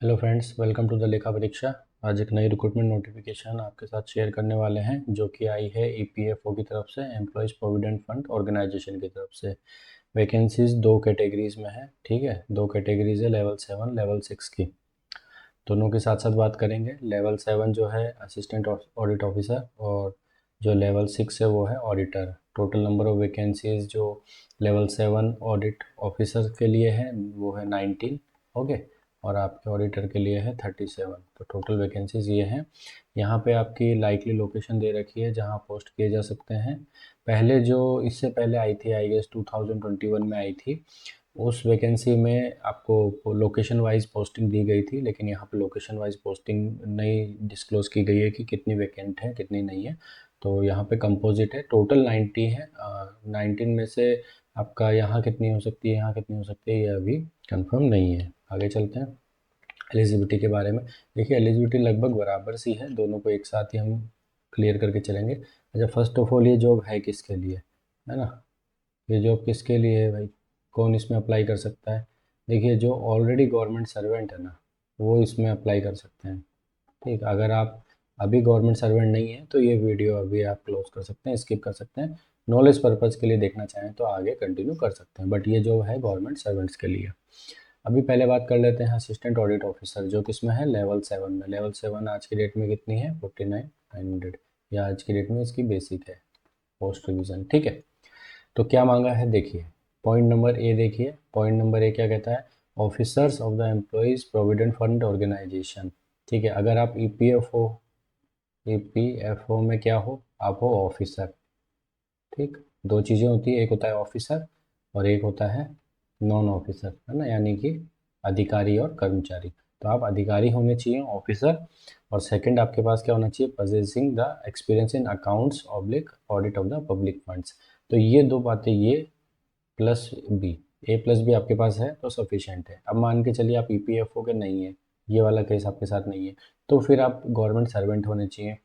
Hello friends, welcome to the लेखा परीक्षा। आज एक नई रिक्रूटमेंट नोटिफिकेशन आपके साथ शेयर करने वाले हैं जो कि आई है ईपीएफओ की तरफ से, एम्प्लॉयज़ प्रोविडेंट फंड ऑर्गेनाइजेशन की तरफ से। वैकेंसीज दो कैटेगरीज में है, ठीक है। दो कैटेगरीज है, लेवल 7 लेवल 6 की। दोनों के साथ साथ बात करेंगे। लेवल 7 जो है असिस्टेंट ऑडिट ऑफिसर, और जो लेवल 6 है वो है auditor. Total number of vacancies जो लेवल 7 ऑडिट ऑफिसर के लिए है वो है 19, ओके। और आपके ऑडिटर के लिए है 37। तो टोटल वैकेंसीज ये हैं। यहाँ पे आपकी लाइकली लोकेशन दे रखी है जहाँ पोस्ट किए जा सकते हैं। पहले जो इससे पहले आई थी, आई गेस 2021 में आई थी, उस वैकेंसी में आपको लोकेशन वाइज पोस्टिंग दी गई थी, लेकिन यहाँ पे लोकेशन वाइज पोस्टिंग नहीं डिस्क्लोज़ की गई है कि कितनी वैकेंट है कितनी नहीं है। तो यहाँ पे कंपोजिट है, टोटल 90 है। 19 में से आपका यहाँ कितनी हो सकती है, यहाँ कितनी हो सकती है, ये अभी कंफर्म नहीं है। आगे चलते हैं एलिजिबिलिटी के बारे में। देखिए, एलिजिबिलिटी लगभग बराबर सी है, दोनों को एक साथ ही हम क्लियर करके चलेंगे। अच्छा, फर्स्ट ऑफ ऑल ये जॉब है किसके लिए, है ना। ये जॉब किसके लिए है भाई, कौन इसमें अप्लाई कर सकता है। देखिए, जो ऑलरेडी गवर्नमेंट सर्वेंट है ना, वो इसमें अप्लाई कर सकते हैं। ठीक, अगर आप अभी गवर्नमेंट सर्वेंट नहीं है तो ये वीडियो अभी आप क्लोज कर सकते हैं, स्किप कर सकते हैं। नॉलेज पर्पज़ के लिए देखना चाहें तो आगे कंटिन्यू कर सकते हैं, बट ये जो है गवर्नमेंट सर्वेंट्स के लिए। अभी पहले बात कर लेते हैं असिस्टेंट ऑडिट ऑफिसर, जो किसमें है, लेवल 7 में। लेवल 7 आज की डेट में कितनी है, 49,900, या आज की डेट में इसकी बेसिक है, पोस्ट रिवीजन, ठीक है। तो क्या मांगा है, देखिए पॉइंट नंबर ए। देखिए पॉइंट नंबर ए क्या कहता है, officers of the employees provident fund organisation. ठीक है, अगर आप ईपीएफओ में क्या हो, आप हो ऑफिसर। ठीक, दो चीज़ें होती है, एक होता है ऑफिसर और एक होता है नॉन ऑफिसर, है ना, यानी कि अधिकारी और कर्मचारी। तो आप अधिकारी होने चाहिए, ऑफिसर। और सेकंड आपके पास क्या होना चाहिए, possessing the experience in accounts oblique audit of the public funds. तो ये दो बातें, ये प्लस बी, ए प्लस बी आपके पास है तो सफिशिएंट है। अब मान के चलिए आप ईपीएफओ के नहीं है, ये वाला केस आपके साथ नहीं है, तो फिर आप गवर्नमेंट सर्वेंट होने चाहिए।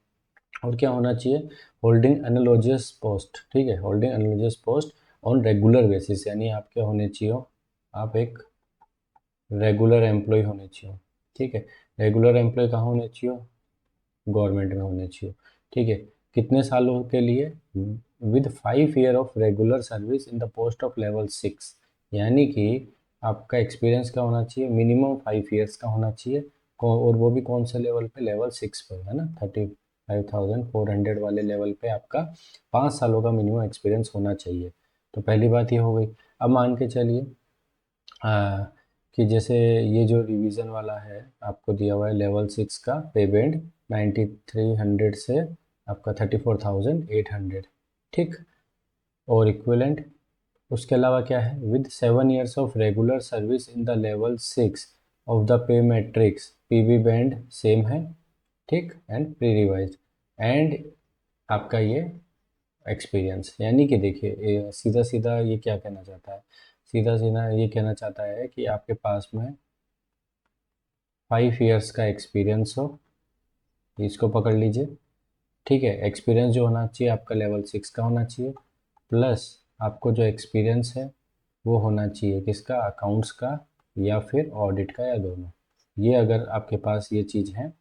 और क्या होना चाहिए, होल्डिंग एनालॉजियस पोस्ट। ठीक है, holding analogous post on regular basis, यानी आप क्या होने चाहिए, आप एक रेगुलर एम्प्लॉय होने चाहिए। ठीक है, रेगुलर एम्प्लॉय कहाँ होने चाहिए, गवर्नमेंट में होने चाहिए। ठीक है, कितने सालों के लिए, with 5 year of regular service in the post of level 6, यानी कि आपका एक्सपीरियंस क्या होना चाहिए, मिनिमम 5 ईयर्स का होना चाहिए। और वो भी कौन से लेवल पे, लेवल 6 पे, है ना। 35,400 वाले लेवल पे आपका 5 सालों का मिनिमम एक्सपीरियंस होना चाहिए। तो पहली बात ये हो गई। अब मान के चलिए कि जैसे ये जो रिवीजन वाला है आपको दिया हुआ है, लेवल 6 का पे बैंड 9300 से आपका 34,800, ठीक। और इक्विवेलेंट, उसके अलावा क्या है, with 7 years of regular service in the level 6 of the pay matrix, PV band same है, ठीक, एंड प्री रिवाइज, एंड आपका ये एक्सपीरियंस। यानी कि देखिए, सीधा सीधा ये क्या कहना चाहता है, सीधा सीधा ये कहना चाहता है कि आपके पास में 5 ईयर्स का एक्सपीरियंस हो, इसको पकड़ लीजिए। ठीक है, एक्सपीरियंस जो होना चाहिए आपका लेवल 6 का होना चाहिए, प्लस आपको जो एक्सपीरियंस है वो होना चाहिए किसका, अकाउंट्स का या फिर ऑडिट का, या दोनों। ये अगर आपके पास ये चीज़ है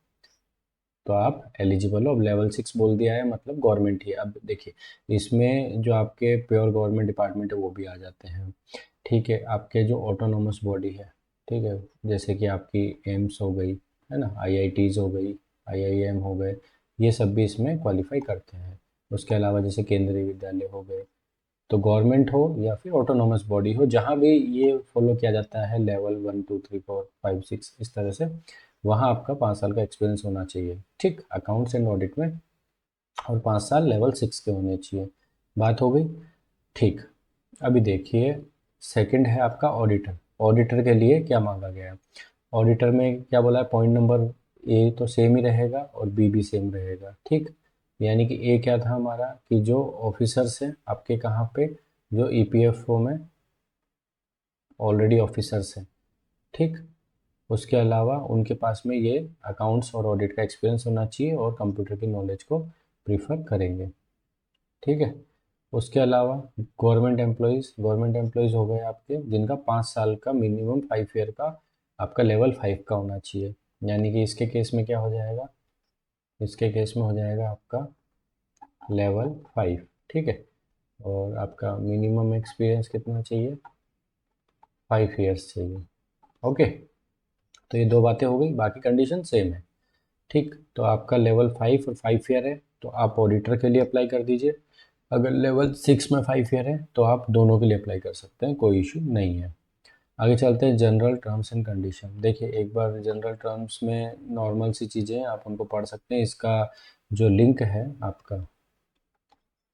तो आप एलिजिबल हो। अब लेवल 6 बोल दिया है मतलब गवर्नमेंट ही है। अब देखिए, इसमें जो आपके प्योर गवर्नमेंट डिपार्टमेंट है वो भी आ जाते हैं। ठीक है, आपके जो ऑटोनोमस बॉडी है, ठीक है, जैसे कि आपकी एम्स हो गई, है ना, आईआईटीज़ हो गई, आईआईएम हो गए, ये सब भी इसमें क्वालिफाई करते हैं। उसके अलावा जैसे केंद्रीय विद्यालय हो गए। तो गवर्नमेंट हो या फिर ऑटोनोमस बॉडी हो, जहाँ भी ये फॉलो किया जाता है लेवल 1 2 3 4 5 6 इस तरह से, वहाँ आपका 5 साल का एक्सपीरियंस होना चाहिए, ठीक, अकाउंट्स एंड ऑडिट में। और 5 साल लेवल 6 के होने चाहिए। बात हो गई, ठीक। अभी देखिए, सेकंड है आपका ऑडिटर। ऑडिटर के लिए क्या मांगा गया है, ऑडिटर में क्या बोला है, पॉइंट नंबर ए तो सेम ही रहेगा और बी भी सेम रहेगा, ठीक। यानी कि ए क्या था हमारा, कि जो ऑफिसर्स हैं आपके कहाँ पे, जो ईपीएफओ में ऑलरेडी ऑफिसर्स हैं, ठीक। उसके अलावा उनके पास में ये अकाउंट्स और ऑडिट का एक्सपीरियंस होना चाहिए और कंप्यूटर की नॉलेज को प्रीफर करेंगे, ठीक है। उसके अलावा गवर्नमेंट एम्प्लॉयज़ हो गए आपके, जिनका 5 साल का मिनिमम 5 ईयर का आपका लेवल 5 का होना चाहिए। यानी कि इसके केस में क्या हो जाएगा, इसके केस में हो जाएगा आपका लेवल 5, ठीक है। और आपका मिनिमम एक्सपीरियंस कितना चाहिए, 5 ईयर्स चाहिए। ओके, तो ये दो बातें हो गई, बाकी कंडीशन सेम है, ठीक। तो आपका लेवल 5 और 5 ईयर है तो आप ऑडिटर के लिए अप्लाई कर दीजिए। अगर लेवल 6 में 5 ईयर है तो आप दोनों के लिए अप्लाई कर सकते हैं, कोई इशू नहीं है। आगे चलते हैं जनरल टर्म्स एंड कंडीशन। देखिए एक बार जनरल टर्म्स में नॉर्मल सी चीज़ें हैं, आप उनको पढ़ सकते हैं। इसका जो लिंक है, आपका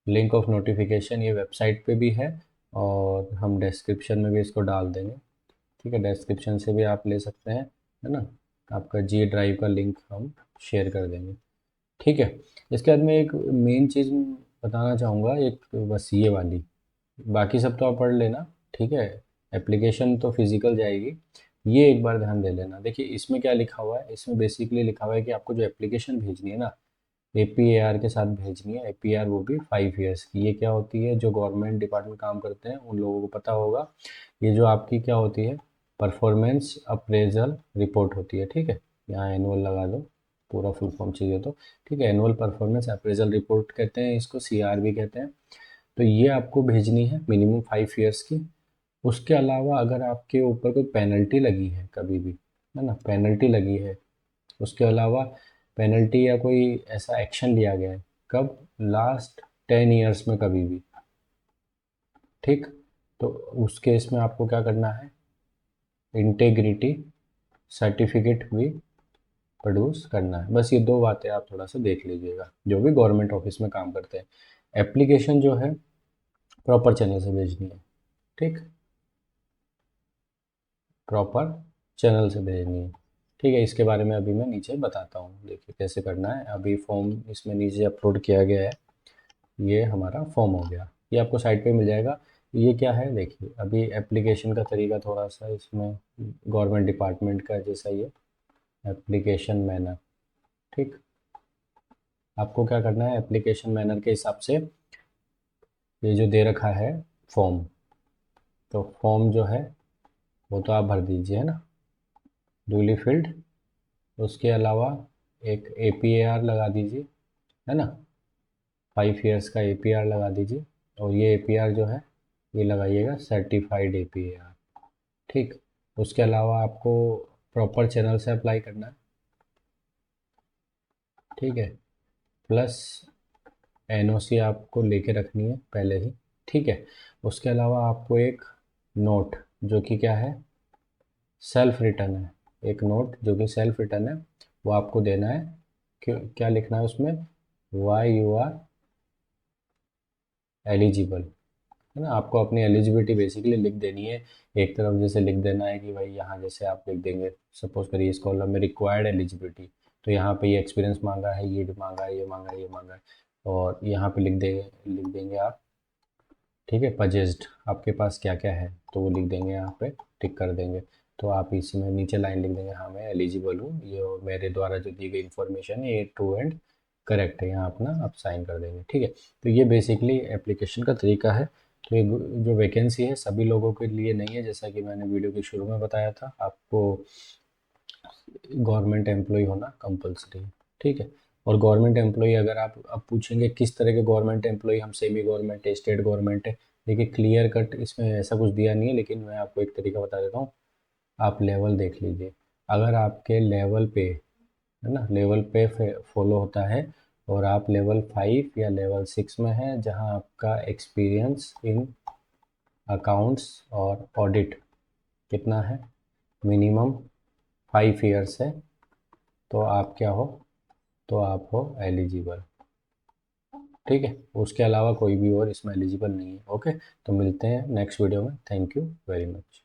लिंक ऑफ नोटिफिकेशन, ये वेबसाइट पे भी है और हम डिस्क्रिप्शन में भी इसको डाल देंगे, ठीक है। डिस्क्रिप्शन से भी आप ले सकते हैं, है ना। आपका जी ड्राइव का लिंक हम शेयर कर देंगे, ठीक है। इसके बाद में एक मेन चीज़ बताना चाहूँगा, एक बस ये वाली, बाकी सब तो आप पढ़ लेना, ठीक है। एप्लीकेशन तो फिजिकल जाएगी, ये एक बार ध्यान दे लेना। देखिए इसमें क्या लिखा हुआ है, इसमें बेसिकली लिखा हुआ है कि आपको जो एप्लीकेशन भेजनी है ना, APAR के साथ भेजनी है। APAR वो भी 5 ईयर्स की। ये क्या होती है, जो गवर्नमेंट डिपार्टमेंट काम करते हैं उन लोगों को पता होगा। ये जो आपकी क्या होती है, परफॉर्मेंस अप्रेजल रिपोर्ट होती है, ठीक है। यहाँ एनुअल लगा दो, पूरा फुल फॉर्म चाहिए तो, ठीक है। एनुअल परफॉर्मेंस अप्रेजल रिपोर्ट कहते हैं इसको, CR भी कहते हैं। तो ये आपको भेजनी है मिनिमम 5 ईयर्स की। उसके अलावा अगर आपके ऊपर कोई पेनल्टी लगी है कभी भी, है ना, पेनल्टी लगी है, उसके अलावा पेनल्टी या कोई ऐसा एक्शन लिया गया है, कब, लास्ट 10 ईयर्स में कभी भी, ठीक। तो उस केस में आपको क्या करना है, इंटेग्रिटी सर्टिफिकेट भी प्रोड्यूस करना है। बस ये दो बातें आप थोड़ा सा देख लीजिएगा, जो भी गवर्नमेंट ऑफिस में काम करते हैं। एप्लीकेशन जो है प्रॉपर चैनल से भेजनी है, ठीक, प्रॉपर चैनल से भेजनी है, ठीक है। इसके बारे में अभी मैं नीचे बताता हूँ, देखिए कैसे करना है। अभी फॉर्म इसमें नीचे अपलोड किया गया है, ये हमारा फॉर्म हो गया, ये आपको साइट पे मिल जाएगा। ये क्या है, देखिए अभी एप्लीकेशन का तरीका थोड़ा सा इसमें गवर्नमेंट डिपार्टमेंट का जैसा ही है, एप्लीकेशन मैनर, ठीक। आपको क्या करना है, एप्लीकेशन मैनर के हिसाब से ये जो दे रखा है फॉर्म, तो फॉर्म जो है वो तो आप भर दीजिए, है ना, डूली फील्ड। उसके अलावा एक APAR लगा दीजिए, है ना, 5 ईयर्स का APAR लगा दीजिए। और ये APAR जो है ये लगाइएगा सर्टिफाइड APAR, ठीक। उसके अलावा आपको प्रॉपर चैनल से अप्लाई करना है, ठीक है। प्लस NOC आपको लेके रखनी है पहले ही, ठीक है। उसके अलावा आपको एक नोट, जो कि क्या है, सेल्फ रिटर्न है, एक नोट जो कि सेल्फ रिटर्न है, वो आपको देना है। क्यों, क्या लिखना है उसमें, वाई यू आर एलिजिबल, है ना। आपको अपनी एलिजिबिलिटी बेसिकली लिख देनी है। एक तरफ जैसे लिख देना है कि भाई यहाँ जैसे आप लिख देंगे, सपोज करिए इस कॉलम में रिक्वायर्ड एलिजिबिलिटी, तो यहाँ पे ये एक्सपीरियंस मांगा है, ये मांगा है, ये मांगा है, ये मांगा है। और यहाँ पे लिख देंगे आप, ठीक है, पजेस्ड, आपके पास क्या क्या है तो वो लिख देंगे, यहाँ पे टिक कर देंगे। तो आप इसमें नीचे लाइन लिख देंगे, हाँ मैं एलिजिबल हूँ, ये मेरे द्वारा जो दी गई इन्फॉर्मेशन है ये ट्रू एंड करेक्ट है, यहाँ अपना आप साइन कर देंगे, ठीक है। तो ये बेसिकली एप्लीकेशन का तरीका है। तो ये जो वैकेंसी है सभी लोगों के लिए नहीं है, जैसा कि मैंने वीडियो के शुरू में बताया था, आपको गवर्नमेंट एम्प्लॉय होना कंपलसरी है, ठीक है। और गवर्नमेंट एम्प्लॉय अगर आप अब पूछेंगे किस तरह के गवर्नमेंट एम्प्लॉय, हम सेमी गवर्नमेंट है, स्टेट गवर्नमेंट है, देखिए क्लियर कट इसमें ऐसा कुछ दिया नहीं है, लेकिन मैं आपको एक तरीका बता देता हूँ। आप लेवल देख लीजिए, अगर आपके लेवल पे, है ना, लेवल पे फॉलो होता है और आप लेवल 5 या लेवल 6 में हैं, जहाँ आपका एक्सपीरियंस इन अकाउंट्स और ऑडिट कितना है, मिनिमम 5 ईयर्स है, तो आप क्या हो, तो आप हो एलिजिबल, ठीक है। उसके अलावा कोई भी और इसमें एलिजिबल नहीं है। ओके, तो मिलते हैं नेक्स्ट वीडियो में। Thank you very much.